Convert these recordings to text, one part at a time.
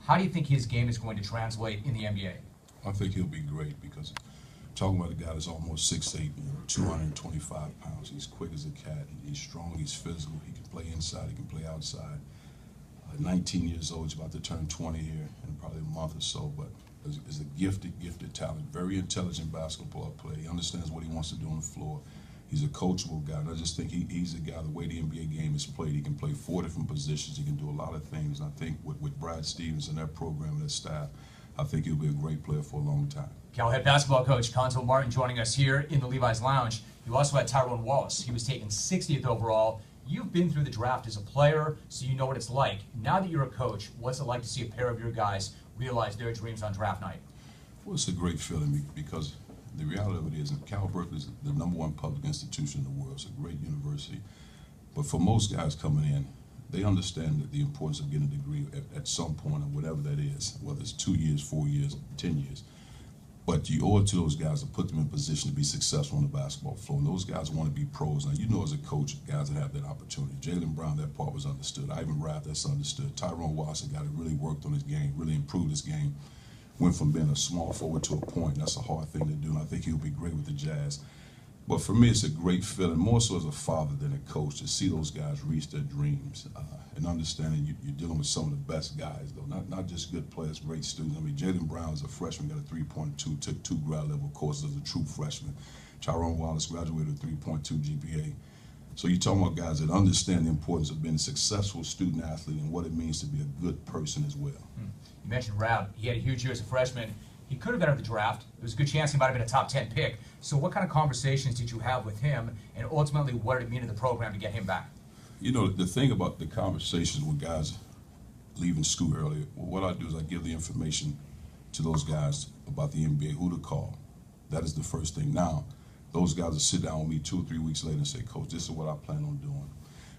How do you think his game is going to translate in the NBA? I think he'll be great because talking about a guy that's almost 6'8", 225 pounds. He's quick as a cat. He's strong. He's physical. He can play inside. He can play outside. 19 years old. He's about to turn 20 here in probably a month or so. But is a gifted talent. Very intelligent basketball player. He understands what he wants to do on the floor. He's a coachable guy. And I just think he's a guy, the way the NBA game is played, he can play 4 different positions. He can do a lot of things. And I think with Brad Stevens and their program and their staff, I think he'll be a great player for a long time. Cal head basketball coach Cuonzo Martin joining us here in the Levi's Lounge. You also had Tyrone Wallace. He was taken 60th overall. You've been through the draft as a player, so you know what it's like. Now that you're a coach, what's it like to see a pair of your guys realize their dreams on draft night? Well, it's a great feeling because the reality of it is that Cal Berkeley is the #1 public institution in the world. It's a great university. But for most guys coming in, they understand that the importance of getting a degree at some point or whatever that is, whether it's 2 years, 4 years, 10 years. But you owe it to those guys to put them in position to be successful on the basketball floor. And those guys want to be pros. Now, you know as a coach, guys that have that opportunity. Jaylen Brown, that part was understood. Ivan Rabb, that's understood. Tyrone Wallace, a guy that really worked on his game, really improved his game. Went from being a small forward to a point. That's a hard thing to do, and I think he'll be great with the Jazz. But for me, it's a great feeling, more so as a father than a coach, to see those guys reach their dreams and understanding you're dealing with some of the best guys, though, not just good players, great students. I mean, Jaylen Brown is a freshman, got a 3.2, took 2 grad level courses as a true freshman. Tyrone Wallace graduated with 3.2 GPA. So you're talking about guys that understand the importance of being a successful student athlete and what it means to be a good person as well. You mentioned Rabb. He had a huge year as a freshman. He could have entered the draft. There was a good chance he might have been a top 10 pick. So what kind of conversations did you have with him, and ultimately what did it mean to the program to get him back? You know, the thing about the conversations with guys leaving school earlier, what I do is I give the information to those guys about the NBA, who to call. That is the first thing. Now, those guys will sit down with me 2 or 3 weeks later and say, Coach, this is what I plan on doing.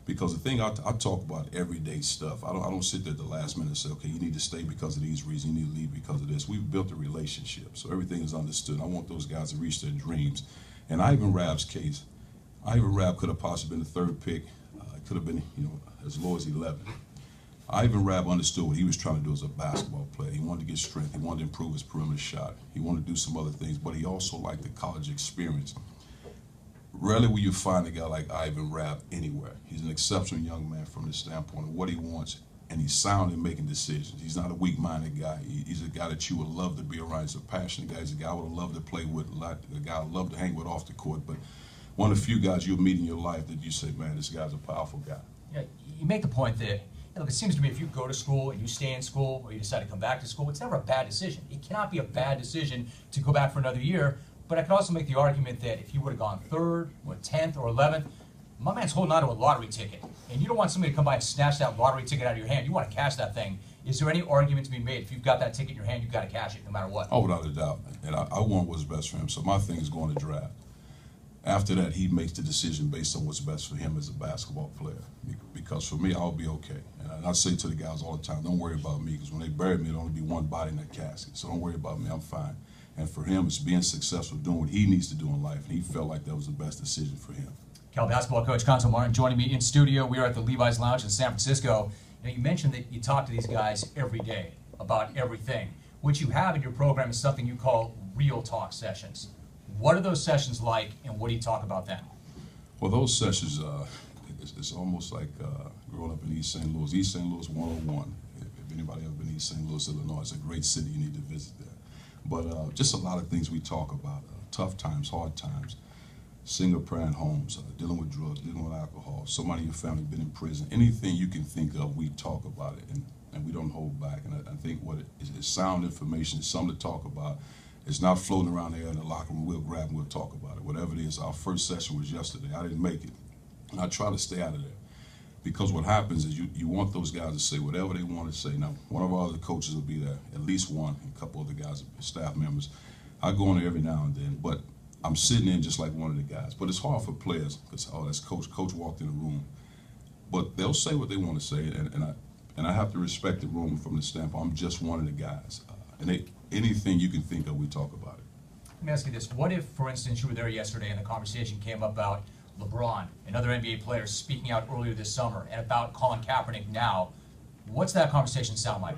Because the thing I talk about everyday stuff. I don't sit there at the last minute and say, okay, you need to stay because of these reasons, you need to leave because of this. We've built a relationship, so everything is understood. I want those guys to reach their dreams. In Ivan Rabb's case, Ivan Rabb could have possibly been the 3rd pick. It could have been, as low as 11. Ivan Rabb understood what he was trying to do as a basketball player. He wanted to get strength. He wanted to improve his perimeter shot. He wanted to do some other things, but he also liked the college experience. Rarely will you find a guy like Ivan Rabb anywhere. He's an exceptional young man from the standpoint of what he wants, and he's sound in making decisions. He's not a weak-minded guy. He's a guy that you would love to be around. He's a passionate guy. He's a guy I would love to play with, a guy I would love to hang with off the court. But one of the few guys you'll meet in your life that you say, man, this guy's a powerful guy. Yeah, you make the point that, look, it seems to me if you go to school and you stay in school or you decide to come back to school, it's never a bad decision. It cannot be a bad decision to go back for another year. But I could also make the argument that if you would have gone 3rd or 10th or 11th, my man's holding on to a lottery ticket. And you don't want somebody to come by and snatch that lottery ticket out of your hand. You want to cash that thing. Is there any argument to be made? If you've got that ticket in your hand, you've got to cash it no matter what. Oh, without a doubt. And I want what's best for him. So my thing is going to draft. After that, he makes the decision based on what's best for him as a basketball player. Because for me, I'll be okay. And I say to the guys all the time, don't worry about me, because when they bury me, there'll only be one body in that casket. So don't worry about me, I'm fine. And for him, it's being successful, doing what he needs to do in life. And he felt like that was the best decision for him. Cal basketball coach Cuonzo Martin joining me in studio. We are at the Levi's Lounge in San Francisco. You mentioned that you talk to these guys every day about everything. What you have in your program is something you call real talk sessions. What are those sessions like, and what do you talk about then? Well, those sessions, it's almost like growing up in East St. Louis. East St. Louis 101. If anybody ever been to East St. Louis, Illinois, it's a great city. You need to visit there. But just a lot of things we talk about, tough times, hard times, single parent homes, dealing with drugs, dealing with alcohol, somebody in your family been in prison, anything you can think of, we talk about it, and we don't hold back. And I think what it is sound information, it's something to talk about. It's not floating around there in the locker room, we'll grab and we'll talk about it. Whatever it is, our first session was yesterday. I didn't make it, and I try to stay out of there. Because what happens is you want those guys to say whatever they want to say. Now, one of our other coaches will be there, at least one, and a couple other guys, staff members. I go in there every now and then, but I'm sitting in just like one of the guys. But it's hard for players because, oh, that's coach. Coach walked in the room. But they'll say what they want to say, and I have to respect the room from the standpoint. I'm just one of the guys. Anything you can think of, we talk about it. Let me ask you this. What if, for instance, you were there yesterday and the conversation came up about LeBron and other NBA players speaking out earlier this summer and about Colin Kaepernick now? What's that conversation sound like?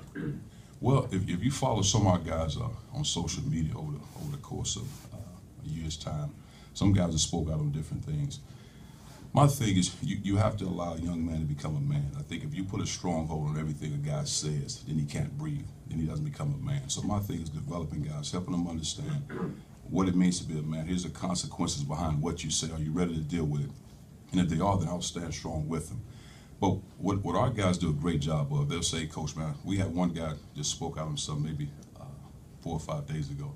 Well, if you follow some of our guys on social media over the course of a year's time, some guys have spoke out on different things. My thing is you have to allow a young man to become a man. I think if you put a stronghold on everything a guy says, then he can't breathe, then he doesn't become a man. So my thing is developing guys, helping them understand what it means to be a man. Here's the consequences behind what you say. Are you ready to deal with it? And if they are, then I'll stand strong with them. But what our guys do a great job of, they'll say, Coach, man, we had one guy just spoke out on something maybe 4 or 5 days ago.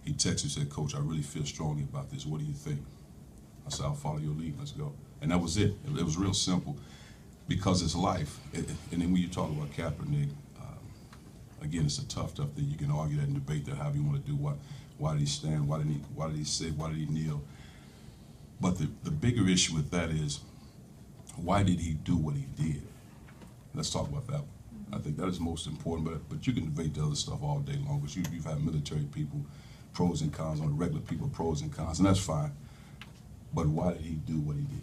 He texted and said, Coach, I really feel strongly about this. What do you think? I said, I'll follow your lead. Let's go. And that was it. It was real simple because it's life. And then when you talk about Kaepernick, again, it's a tough thing. You can argue that and debate that however you want to do. Why did he stand? Why did he sit? Why did he kneel? But the bigger issue with that is, why did he do what he did? Let's talk about that one. I think that is most important, but you can debate the other stuff all day long, because you've had military people, pros and cons, on the regular people, pros and cons, and that's fine. But why did he do what he did?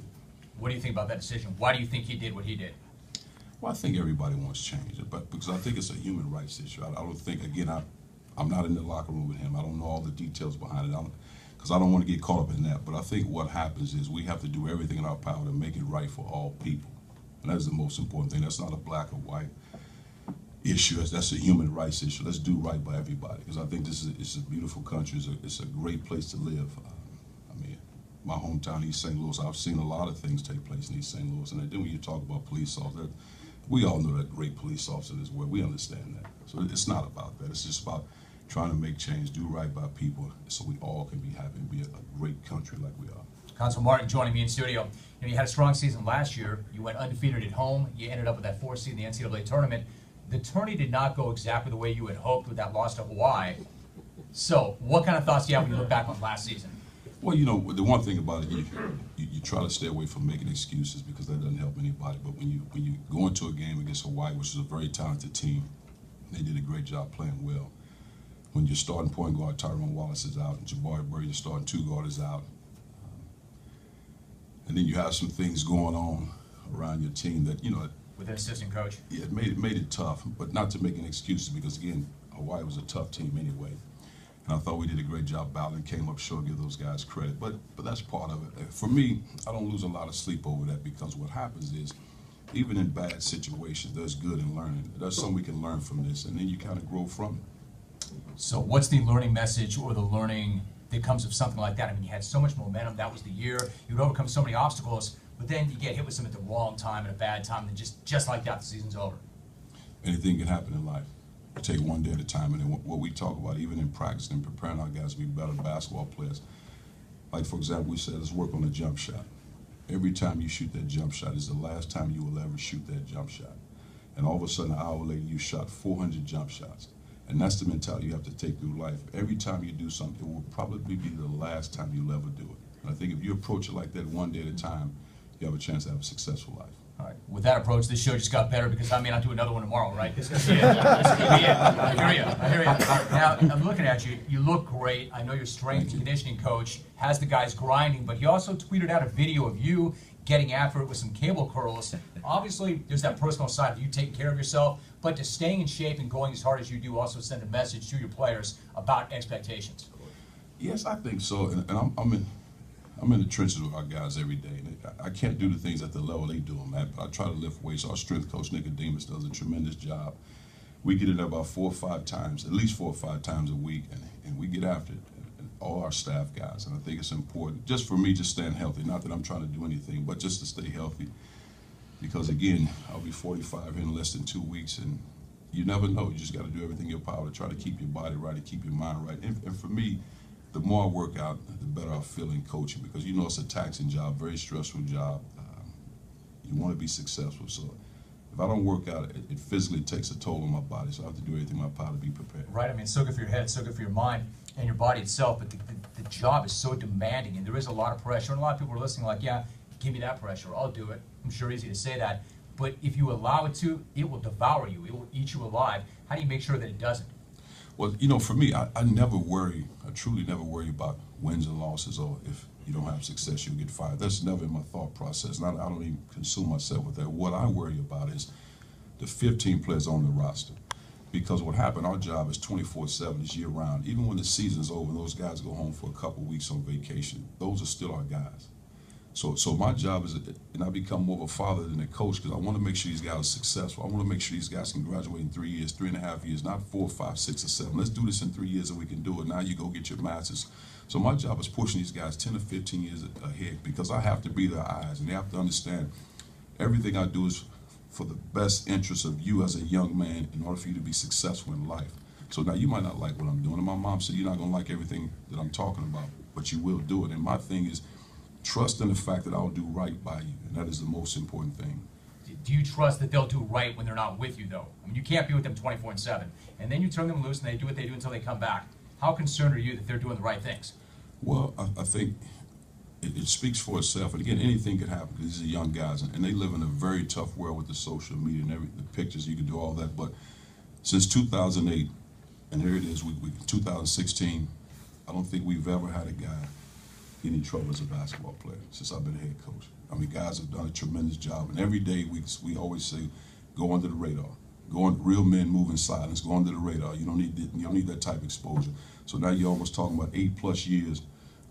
What do you think about that decision? Why do you think he did what he did? Well, I think everybody wants change, but because I think it's a human rights issue. I don't think, again, I'm not in the locker room with him. I don't know all the details behind it, because I don't want to get caught up in that. But I think what happens is we have to do everything in our power to make it right for all people. And that is the most important thing. That's not a black or white issue. That's a human rights issue. Let's do right by everybody, because I think it's a beautiful country. It's a great place to live. I mean, my hometown, East St. Louis, I've seen a lot of things take place in East St. Louis. And then when you talk about police officers, we all know that great police officers as well. We understand that. So it's not about that. It's just about trying to make change, do right by people, so we all can be happy and be a great country like we are. Constable Martin joining me in studio. You had a strong season last year. You went undefeated at home. You ended up with that 4th seed in the NCAA tournament. The tourney did not go exactly the way you had hoped with that loss to Hawaii. So what kind of thoughts do you have when you look back on last season? Well, the one thing about it, you try to stay away from making excuses, because that doesn't help anybody. But when you go into a game against Hawaii, which is a very talented team, they did a great job playing well. When your starting point guard, Tyrone Wallace, is out, and Jabari Bird, your starting 2 guard, is out. And then you have some things going on around your team that, With an assistant coach? Yeah, it made it tough, but not to make any excuses, because, again, Hawaii was a tough team anyway. And I thought we did a great job battling, came up short, give those guys credit. But that's part of it. For me, I don't lose a lot of sleep over that, because what happens is, even in bad situations, there's good in learning. There's something we can learn from this, and then you kind of grow from it. So what's the learning message or the learning that comes of something like that? I mean, you had so much momentum. That was the year. You would overcome so many obstacles, but then you get hit with some at the wrong time and a bad time, and just like that, the season's over. Anything can happen in life. You take one day at a time, and then what we talk about, even in practice and preparing our guys to be better basketball players. Like, for example, we said, let's work on the jump shot. Every time you shoot that jump shot is the last time you will ever shoot that jump shot. And all of a sudden, an hour later, you shot 400 jump shots. And that's the mentality you have to take through life. Every time you do something, it will probably be the last time you'll ever do it. And I think if you approach it like that one day at a time, you have a chance to have a successful life. All right. With that approach, this show just got better, because I may not do another one tomorrow, right? This could be it. This could be it. I hear you. Now, I'm looking at you. You look great. I know your strength and conditioning coach has the guys grinding, but he also tweeted out a video of you getting after it with some cable curls. Obviously, there's that personal side of you taking care of yourself, but just staying in shape and going as hard as you do also send a message to your players about expectations. Yes, I think so. And I'm in the trenches with our guys every day. I can't do the things at the level they do them at, but I try to lift weights. Our strength coach, Nicodemus, does a tremendous job. We get in there about 4 or 5 times, at least 4 or 5 times a week, and we get after it. And all our staff guys, and I think it's important, just for me to stand healthy. Not that I'm trying to do anything, but just to stay healthy. Because, again, I'll be 45 here in less than 2 weeks, and you never know. You just got to do everything in your power to try to keep your body right and keep your mind right. And for me, the more I work out, the better I feel in coaching, because it's a taxing job, very stressful job. You want to be successful. So if I don't work out, it physically takes a toll on my body. So I have to do everything in my power to be prepared. Right. I mean, it's so good for your head, it's so good for your mind and your body itself. But the job is so demanding, and there is a lot of pressure. And a lot of people are listening like, yeah, give me that pressure. I'll do it. I'm sure easy to say that. But if you allow it to, it will devour you. It will eat you alive. How do you make sure that it doesn't? Well, for me, I never worry. I truly never worry about wins and losses, or if you don't have success, you'll get fired. That's never in my thought process. And I don't even consume myself with that. What I worry about is the 15 players on the roster. Because what happened, our job is 24/7, it's year round. Even when the season's over and those guys go home for a couple of weeks on vacation, those are still our guys. So my job is, and I become more of a father than a coach, because I want to make sure these guys are successful. I want to make sure these guys can graduate in 3 years, 3.5 years, not 4, 5, 6, or 7. Let's do this in 3 years and we can do it. Now you go get your master's. So my job is pushing these guys 10 or 15 years ahead, because I have to be their eyes, and they have to understand everything I do is for the best interest of you as a young man in order for you to be successful in life. So now you might not like what I'm doing, and my mom said you're not going to like everything that I'm talking about, but you will do it. And my thing is, trust in the fact that I'll do right by you, and that is the most important thing. Do you trust that they'll do right when they're not with you, though? I mean, you can't be with them 24/7, and then you turn them loose and they do what they do until they come back. How concerned are you that they're doing the right things? Well, I think it speaks for itself. And again, anything could happen, because these are young guys, and they live in a very tough world with the social media and the pictures. You can do all that, but since 2008, and here it is, 2016, I don't think we've ever had a guy get in trouble as a basketball player since I've been a head coach. I mean, guys have done a tremendous job, and every day we always say, go under the radar. Real men move in silence. Go under the radar. You don't need that type of exposure. So now you're almost talking about 8+ years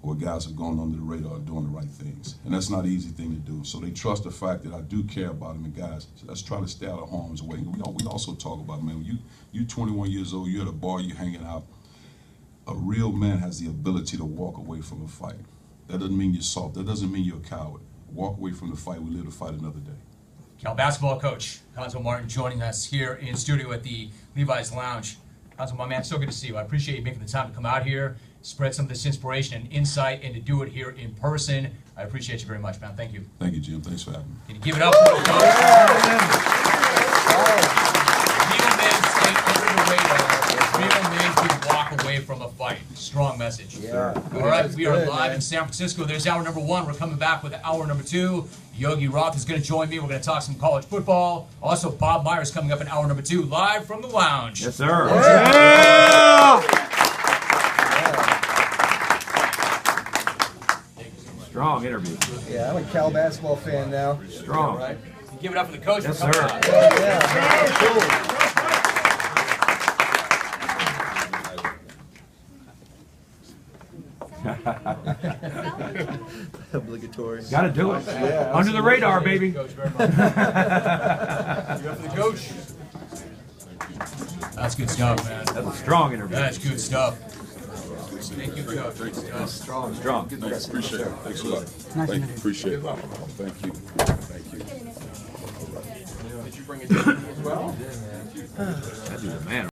where guys have gone under the radar doing the right things, and that's not an easy thing to do. So they trust the fact that I do care about them, and guys, so let's try to stay out of harm's way. We also talk about, man, when you 21 years old, you're at a bar, you're hanging out. A real man has the ability to walk away from a fight. That doesn't mean you're soft. That doesn't mean you're a coward. Walk away from the fight. We live to fight another day. Cal basketball coach Cuonzo Martin joining us here in studio at the Levi's Lounge. Cuonzo, my man, so good to see you. I appreciate you making the time to come out here, spread some of this inspiration and insight, and to do it here in person. I appreciate you very much, man. Thank you. Thank you, Jim. Thanks for having me. Can you give it up for the coach? Real men stay under the radar. Real men can walk away from a fight. Strong message. Yeah. All right, we are good, live man. in San Francisco. There's hour number 1. We're coming back with hour number 2. Yogi Roth is going to join me. We're going to talk some college football. Also, Bob Myers coming up in hour number 2, live from the lounge. Yes, sir. Strong interview. Yeah, I'm a Cal basketball fan now. Strong. Right? Give it up for the coach. Yes, for coming sir. out. Yeah, cool. Obligatory. Got to do it. Yeah, Under the radar, baby. Coach, very much. Give it up for the coach. That's good stuff, man. That's a strong interview. That's good stuff. Thank you, coach. Good stuff. Strong. Thanks, appreciate it. Thanks a lot. Thank you. Appreciate it. Thank you. Thank you. That dude's a man.